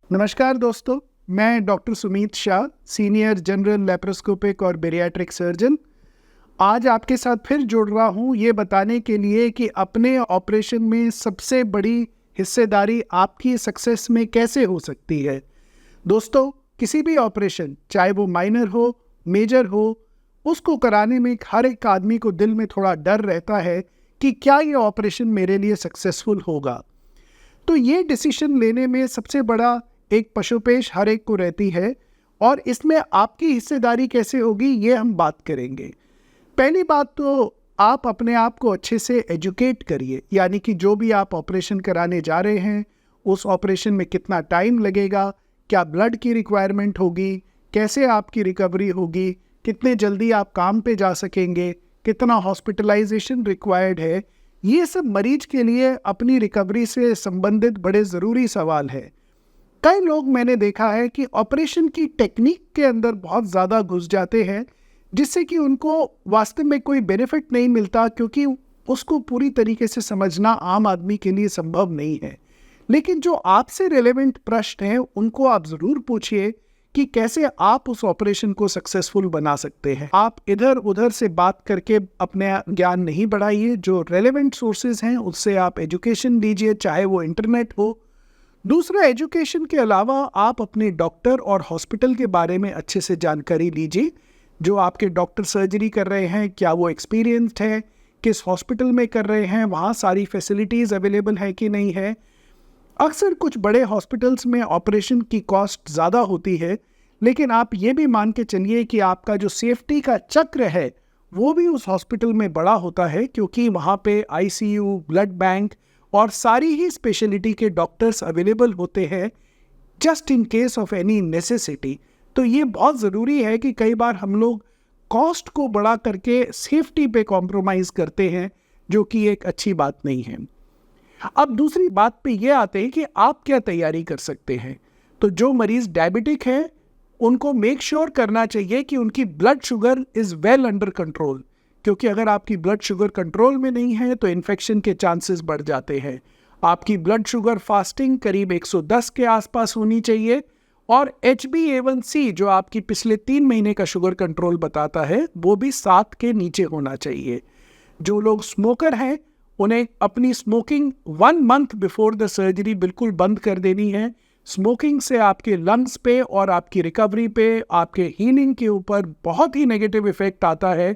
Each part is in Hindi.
नमस्कार दोस्तों, मैं doctor Sumeet Shah, senior general laparoscopic और बेरियाट्रिक सर्जन। आज आपके साथ फिर जुड़ रहा हूँ ये बताने के लिए कि अपने ऑपरेशन में सबसे बड़ी हिस्सेदारी आपकी सक्सेस में कैसे हो सकती है। दोस्तों, किसी भी ऑपरेशन, चाहे वो माइनर हो, मेजर हो, उसको कराने में हर एक आदमी को दिल में थोड़ा डर रहता है कि क्या ये ऑपरेशन मेरे लिए सक्सेसफुल होगा। तो ये डिसीजन लेने में सबसे बड़ा एक पशुपेश हर एक को रहती है और इसमें आपकी हिस्सेदारी कैसे होगी ये हम बात करेंगे। पहली बात तो आप अपने आप को अच्छे से एजुकेट करिए, यानी कि जो भी आप ऑपरेशन कराने जा रहे हैं उस ऑपरेशन में कितना टाइम लगेगा, क्या ब्लड की रिक्वायरमेंट होगी, कैसे आपकी रिकवरी होगी, कितने जल्दी आप काम पे जा सकेंगे, कितना हॉस्पिटलाइजेशन रिक्वायर्ड है। ये सब मरीज के लिए अपनी रिकवरी से संबंधित बड़े ज़रूरी सवाल है। कई लोग मैंने देखा है कि ऑपरेशन की टेक्निक के अंदर बहुत ज़्यादा घुस जाते हैं, जिससे कि उनको वास्तव में कोई बेनिफिट नहीं मिलता, क्योंकि उसको पूरी तरीके से समझना आम आदमी के लिए संभव नहीं है। लेकिन जो आपसे रिलेवेंट प्रश्न हैं उनको आप ज़रूर पूछिए कि कैसे आप उस ऑपरेशन को सक्सेसफुल बना सकते हैं। आप इधर उधर से बात करके अपने ज्ञान नहीं बढ़ाइए। जो रेलेवेंट सोर्सेज हैं उससे आप एजुकेशन लीजिए, चाहे वो इंटरनेट हो। दूसरा, एजुकेशन के अलावा आप अपने डॉक्टर और हॉस्पिटल के बारे में अच्छे से जानकारी लीजिए। जो आपके डॉक्टर सर्जरी कर रहे हैं, क्या वो एक्सपीरियंस्ड है, किस हॉस्पिटल में कर रहे हैं, वहाँ सारी फैसिलिटीज़ अवेलेबल है कि नहीं है। अक्सर कुछ बड़े हॉस्पिटल्स में ऑपरेशन की कॉस्ट ज़्यादा होती है, लेकिन आप ये भी मान के चलिए कि आपका जो सेफ्टी का चक्र है वो भी उस हॉस्पिटल में बड़ा होता है, क्योंकि वहाँ पे आईसीयू, ब्लड बैंक और सारी ही स्पेशलिटी के डॉक्टर्स अवेलेबल होते हैं just in case of any necessity. तो ये बहुत ज़रूरी है कि कई बार हम लोग कॉस्ट को बड़ा करके सेफ्टी पे कॉम्प्रोमाइज़ करते हैं, जो कि एक अच्छी बात नहीं है। अब दूसरी बात पे ये आते हैं कि आप क्या तैयारी कर सकते हैं। तो जो मरीज़ डायबिटिक हैं उनको मेक श्योर करना चाहिए कि उनकी blood sugar is well under control, क्योंकि अगर आपकी ब्लड शुगर कंट्रोल में नहीं है तो इन्फेक्शन के चांसेस बढ़ जाते हैं। आपकी ब्लड शुगर फास्टिंग करीब 110 के आसपास होनी चाहिए और HbA1c जो आपकी पिछले 3 महीने का शुगर कंट्रोल बताता है वो भी 7 के नीचे होना चाहिए। जो लोग स्मोकर हैं उन्हें अपनी smoking 1 month before the surgery बिल्कुल बंद कर देनी है। स्मोकिंग से आपके लंग्स पे और आपकी रिकवरी पे, आपके हीलिंग के ऊपर बहुत ही नेगेटिव इफेक्ट आता है।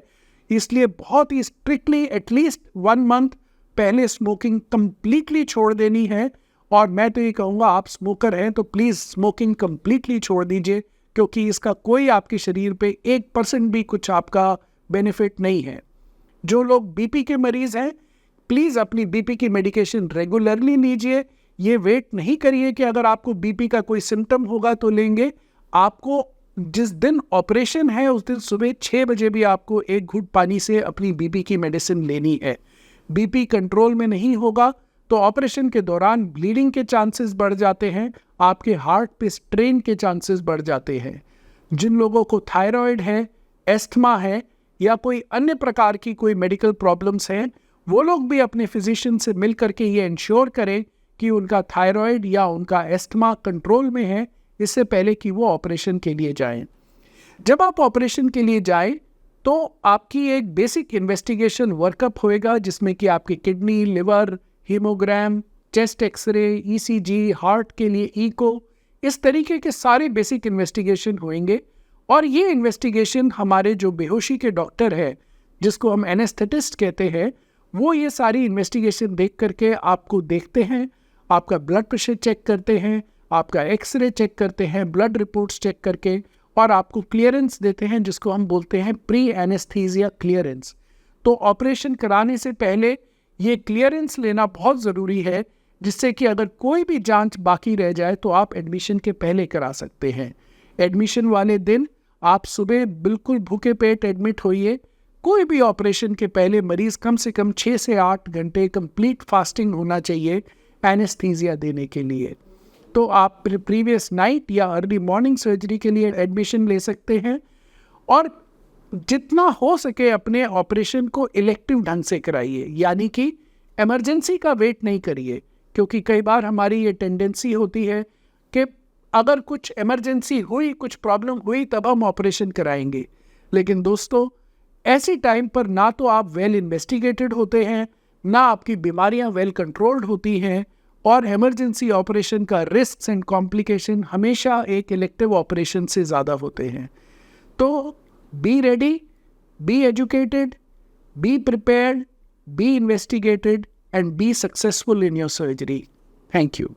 इसलिए बहुत ही स्ट्रिक्टली एटलीस्ट 1 मंथ पहले स्मोकिंग कंप्लीटली छोड़ देनी है। और मैं तो ये कहूँगा, आप स्मोकर हैं तो प्लीज़ स्मोकिंग कंप्लीटली छोड़ दीजिए, क्योंकि इसका कोई आपके शरीर पे 1% भी कुछ आपका बेनिफिट नहीं है। जो लोग बीपी के मरीज़ हैं, प्लीज़ अपनी बीपी की मेडिकेशन रेगुलरली लीजिए। ये वेट नहीं करिए कि अगर आपको बीपी का कोई सिम्टम होगा तो लेंगे। आपको जिस दिन ऑपरेशन है उस दिन सुबह 6 बजे भी आपको एक घूंट पानी से अपनी बीपी की मेडिसिन लेनी है। बीपी कंट्रोल में नहीं होगा तो ऑपरेशन के दौरान ब्लीडिंग के चांसेस बढ़ जाते हैं, आपके हार्ट पे स्ट्रेन के चांसेस बढ़ जाते हैं। जिन लोगों को थायराइड है, एस्थमा है या कोई अन्य प्रकार की कोई मेडिकल प्रॉब्लम्स हैं, वो लोग भी अपने फिजिशियन से मिल करके ये इंश्योर करें कि उनका थायराइड या उनका एस्थमा कंट्रोल में है, इससे पहले कि वो ऑपरेशन के लिए जाएं। जब आप ऑपरेशन के लिए जाएं तो आपकी एक बेसिक इन्वेस्टिगेशन वर्कअप होएगा, जिसमें कि आपकी kidney, liver, haemogram, chest X-ray, ECG, heart के लिए ईको, इस तरीके के सारे बेसिक इन्वेस्टिगेशन होंगे। और ये इन्वेस्टिगेशन हमारे जो बेहोशी के डॉक्टर है, जिसको हम एनेस्थेटिस्ट कहते हैं, वो ये सारी इन्वेस्टिगेशन देख करके आपको देखते हैं, आपका ब्लड प्रेशर चेक करते हैं, आपका एक्सरे चेक करते हैं, ब्लड रिपोर्ट्स चेक करके, और आपको क्लियरेंस देते हैं, जिसको हम बोलते हैं प्री एनेस्थीसिया क्लियरेंस। तो ऑपरेशन कराने से पहले ये क्लियरेंस लेना बहुत ज़रूरी है, जिससे कि अगर कोई भी जांच बाकी रह जाए तो आप एडमिशन के पहले करा सकते हैं। एडमिशन वाले दिन आप सुबह बिल्कुल भूखे पेट एडमिट होइए। कोई भी ऑपरेशन के पहले मरीज़ कम से कम 6 से 8 घंटे कंप्लीट फास्टिंग होना चाहिए एनेस्थीसिया देने के लिए। तो आप प्रीवियस नाइट या अर्ली मॉर्निंग सर्जरी के लिए एडमिशन ले सकते हैं। और जितना हो सके अपने ऑपरेशन को इलेक्टिव ढंग से कराइए, यानी कि इमरजेंसी का वेट नहीं करिए, क्योंकि कई बार हमारी ये टेंडेंसी होती है कि अगर कुछ इमरजेंसी हुई, कुछ प्रॉब्लम हुई, तब हम ऑपरेशन कराएंगे। लेकिन दोस्तों, ऐसे टाइम पर ना तो आप वेल इन्वेस्टिगेटेड होते हैं, ना आपकी बीमारियां वेल कंट्रोल्ड होती हैं, और इमरजेंसी ऑपरेशन का रिस्क एंड कॉम्प्लिकेशन हमेशा एक इलेक्टिव ऑपरेशन से ज़्यादा होते हैं। तो be ready, be educated, be prepared, be investigated, and be successful in your surgery. Thank you.